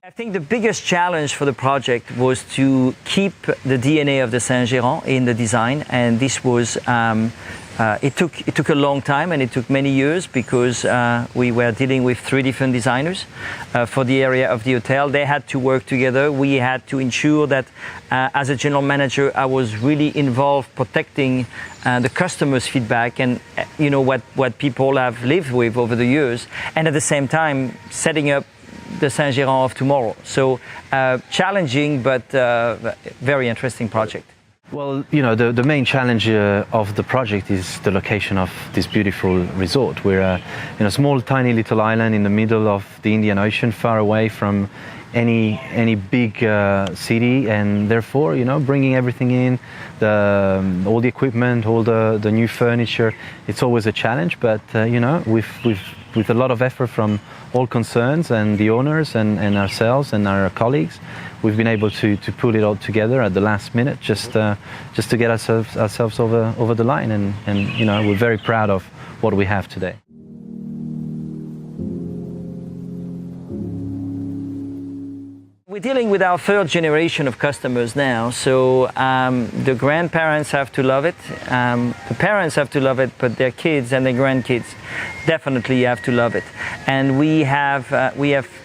I think the biggest challenge for the project was to keep the DNA of the Saint-Gérand in the design, and this was it took a long time, and it took many years because we were dealing with 3 different designers for the area of the hotel. They had to work together. We had to ensure that as a general manager, I was really involved protecting the customers' feedback and what people have lived with over the years, and at the same time setting up the Saint-Gérand of tomorrow. So challenging, but very interesting project. Well, the main challenge of the project is the location of this beautiful resort. We're in a small, tiny little island in the middle of the Indian Ocean, far away from any big city, and therefore, bringing everything in, all the equipment, all the new furniture, it's always a challenge. But with a lot of effort from all concerns and the owners and ourselves and our colleagues, we've been able to pull it all together at the last minute, just to get ourselves over the line, and we're very proud of what we have today. We're dealing with our 3rd generation of customers now, so the grandparents have to love it, the parents have to love it, but their kids and their grandkids definitely have to love it. And we have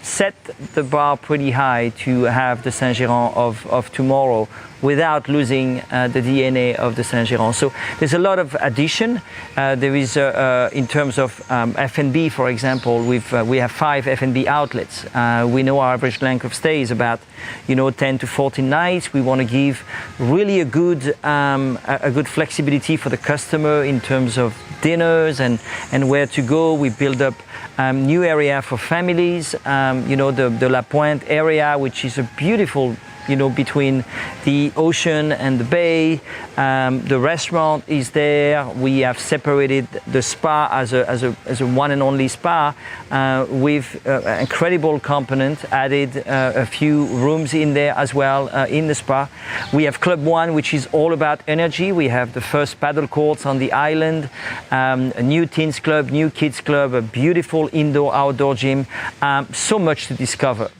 set the bar pretty high to have the Saint-Gérand of tomorrow without losing the DNA of the Saint-Gérand. So there's a lot of addition. There is, in terms of F&B, for example, we have 5 F&B outlets. We know our average length of stay is about 10 to 14 nights. We want to give really a good flexibility for the customer in terms of dinners and where to go. We build up new area for families, the La Pointe area, which is a beautiful, between the ocean and the bay. The restaurant is there. We have separated the spa as a one and only spa with incredible component, added a few rooms in there as well in the spa. We have Club One, which is all about energy. We have the first paddle courts on the island, a new teens club, new kids club, a beautiful indoor-outdoor gym, so much to discover.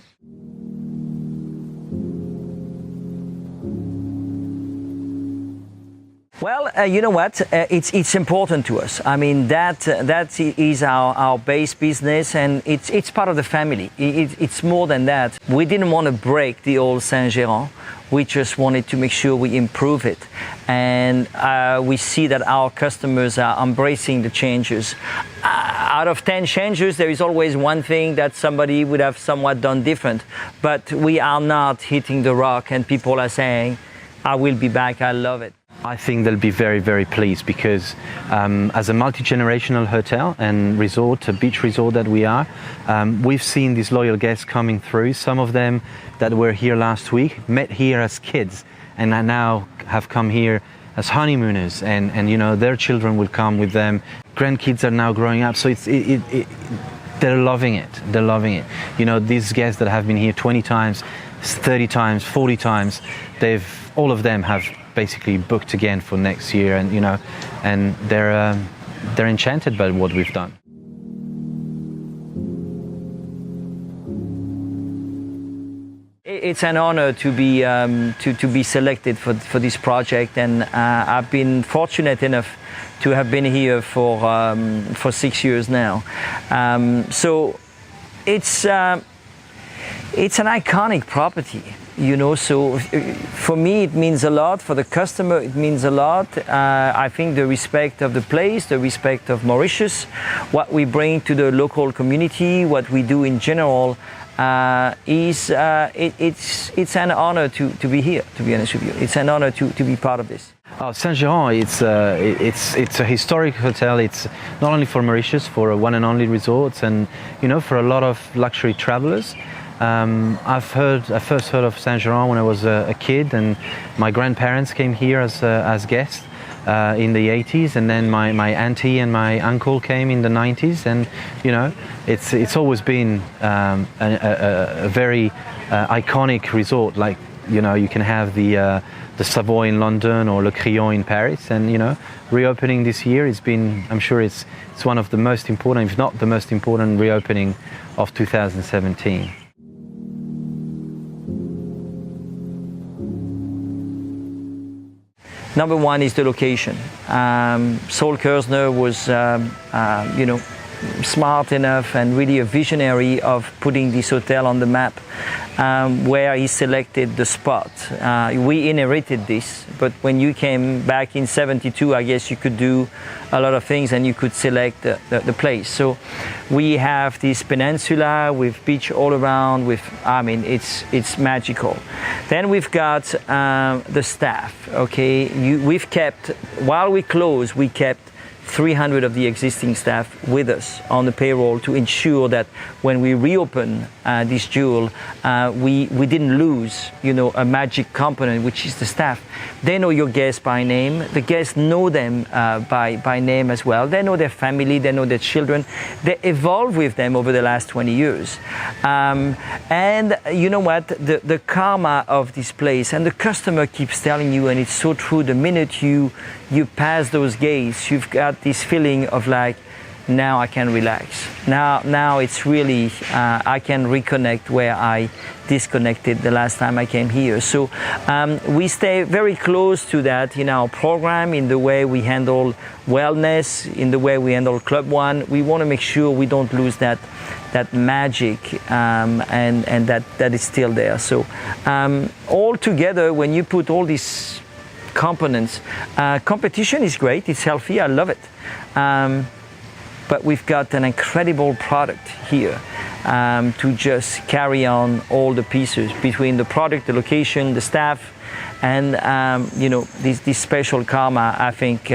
Well, you know what? It's important to us. I mean, that is our base business, and it's part of the family. It's more than that. We didn't want to break the old Saint-Gérand. We just wanted to make sure we improve it, and we see that our customers are embracing the changes. Out of 10 changes, there is always one thing that somebody would have somewhat done different, but we are not hitting the rock, and people are saying, "I will be back. I love it." I think they'll be very, very pleased because as a multi-generational hotel and resort, a beach resort that we are, we've seen these loyal guests coming through. Some of them that were here last week met here as kids and now have come here as honeymooners, and their children will come with them. Grandkids are now growing up, so they're loving it. They're loving it. These guests that have been here 20 times, 30 times, 40 times, all of them have basically booked again for next year, and they're enchanted by what we've done. It's an honor to be selected for this project, and I've been fortunate enough to have been here for 6 years now. So it's an iconic property. So for me it means a lot, for the customer it means a lot. I think the respect of the place, the respect of Mauritius, what we bring to the local community, what we do in general, it's an honor to be here, to be honest with you. It's an honor to be part of this. Saint-Gérand, it's a historic hotel. It's not only for Mauritius, for one and only resorts, and for a lot of luxury travelers. I first heard of Saint-Gérand when I was a kid, and my grandparents came here as guests in the 80s, and then my auntie and my uncle came in the 90s, and it's always been a very iconic resort. Like you can have the Savoy in London or Le Crillon in Paris, and reopening this year has been, I'm sure it's one of the most important, if not the most important reopening of 2017. Number one is the location. Saul Kersner was, smart enough and really a visionary of putting this hotel on the map, where he selected the spot. We inherited this, but when you came back in '72, I guess you could do a lot of things and you could select the place. So we have this peninsula with beach all around, it's magical. Then we've got the staff, okay? We've kept, while we closed, we kept 300 of the existing staff with us on the payroll to ensure that when we reopen this jewel, we didn't lose, a magic component, which is the staff. They know your guests by name. The guests know them by name as well. They know their family. They know their children. They evolved with them over the last 20 years. And you know what? The karma of this place, and the customer keeps telling you, and it's so true, the minute you pass those gates, you've got this feeling of like, now I can relax. Now it's really, I can reconnect where I disconnected the last time I came here. So we stay very close to that in our program, in the way we handle wellness, in the way we handle Club One. We want to make sure we don't lose that magic, and that is still there. So all together, when you put all these components, competition is great, it's healthy, I love it. But we've got an incredible product here to just carry on all the pieces between the product, the location, the staff, and this special karma. I think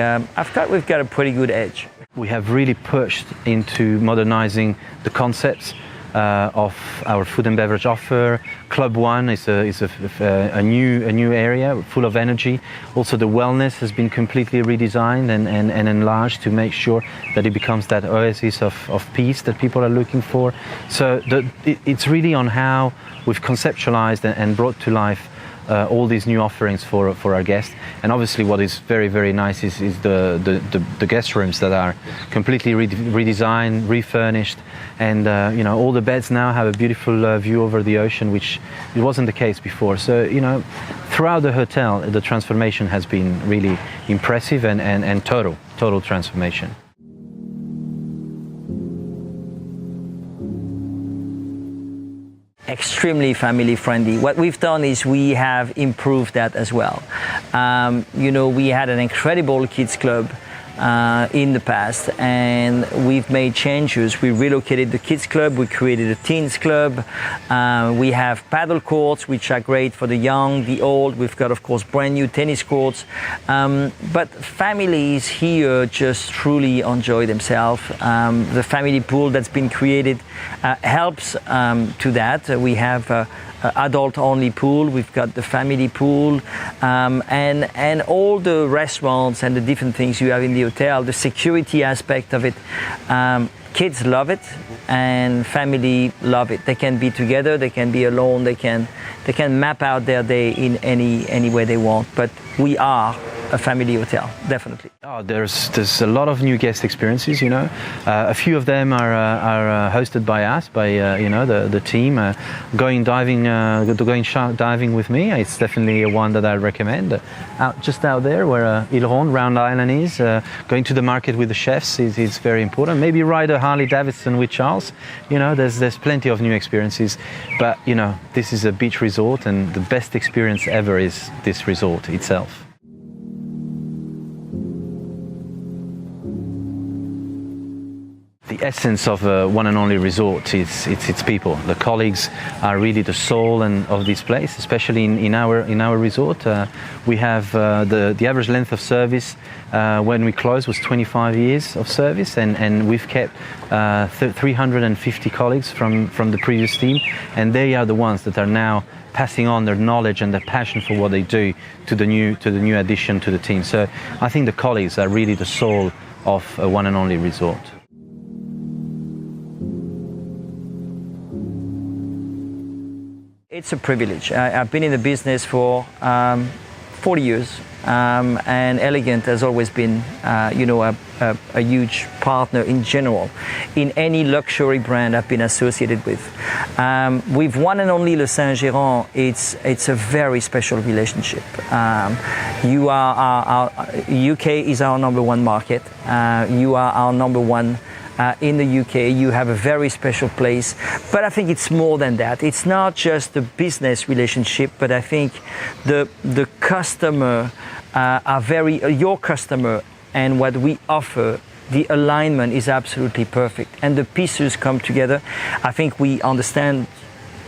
we've got a pretty good edge. We have really pushed into modernizing the concepts of our food and beverage offer. Club One is a new area full of energy. Also, the wellness has been completely redesigned and enlarged to make sure that it becomes that oasis of peace that people are looking for. So it's really on how we've conceptualized and brought to life all these new offerings for our guests. And obviously what is very, very nice is the guest rooms that are completely redesigned, refurnished, and all the beds now have a beautiful view over the ocean, which it wasn't the case before. So throughout the hotel, the transformation has been really impressive and total transformation. Extremely family friendly. What we've done is we have improved that as well. We had an incredible kids club in the past, and we've made changes. We relocated the kids club, we created a teens club, we have paddle courts which are great for the young, the old. We've got, of course, brand new tennis courts, but families here just truly enjoy themselves. The family pool that's been created helps to that. We have adult-only pool, we've got the family pool, and all the restaurants and the different things you have in the hotel, the security aspect of it. Kids love it and family love it. They can be together, they can be alone, they can map out their day in any way they want. But we are a family hotel, definitely. Oh, there's a lot of new guest experiences. A few of them are hosted by us, by the team. Going shark diving with me, it's definitely one that I recommend. Just out there where Ilron, Round Island is, going to the market with the chefs is very important. Maybe ride a Harley Davidson with Charles. There's plenty of new experiences. But this is a beach resort, and the best experience ever is this resort itself. The essence of a one and only resort is its people. The colleagues are really the soul of this place, especially in our resort. We have the average length of service when we closed was 25 years of service, and we've kept 350 colleagues from the previous team, and they are the ones that are now passing on their knowledge and their passion for what they do to the new addition to the team. So I think the colleagues are really the soul of a one and only resort. It's a privilege. I've been in the business for 40 years. And Elegant has always been, a huge partner in general in any luxury brand I've been associated with. With one and only Le Saint-Gérand, it's a very special relationship. You are our UK is our number one market. You are our number one. In the UK, you have a very special place, but I think it's more than that. It's not just the business relationship, but I think the customer your customer and what we offer, the alignment is absolutely perfect, and the pieces come together. I think we understand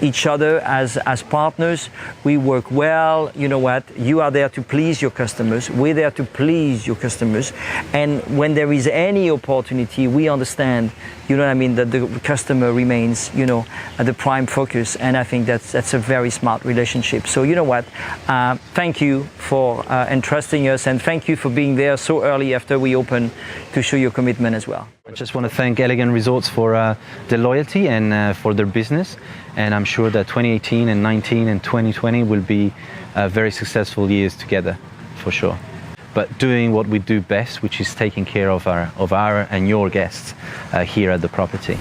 each other as partners. We work well. You know what? You are there to please your customers. We're there to please your customers. And when there is any opportunity, we understand, that the customer remains, at the prime focus. And I think that's a very smart relationship. So you know what? Thank you for entrusting us, and thank you for being there so early after we open to show your commitment as well. I just want to thank Elegant Resorts for their loyalty and for their business. And I'm sure that 2018 and 19 and 2020 will be very successful years together, for sure. But doing what we do best, which is taking care of our and your guests here at the property.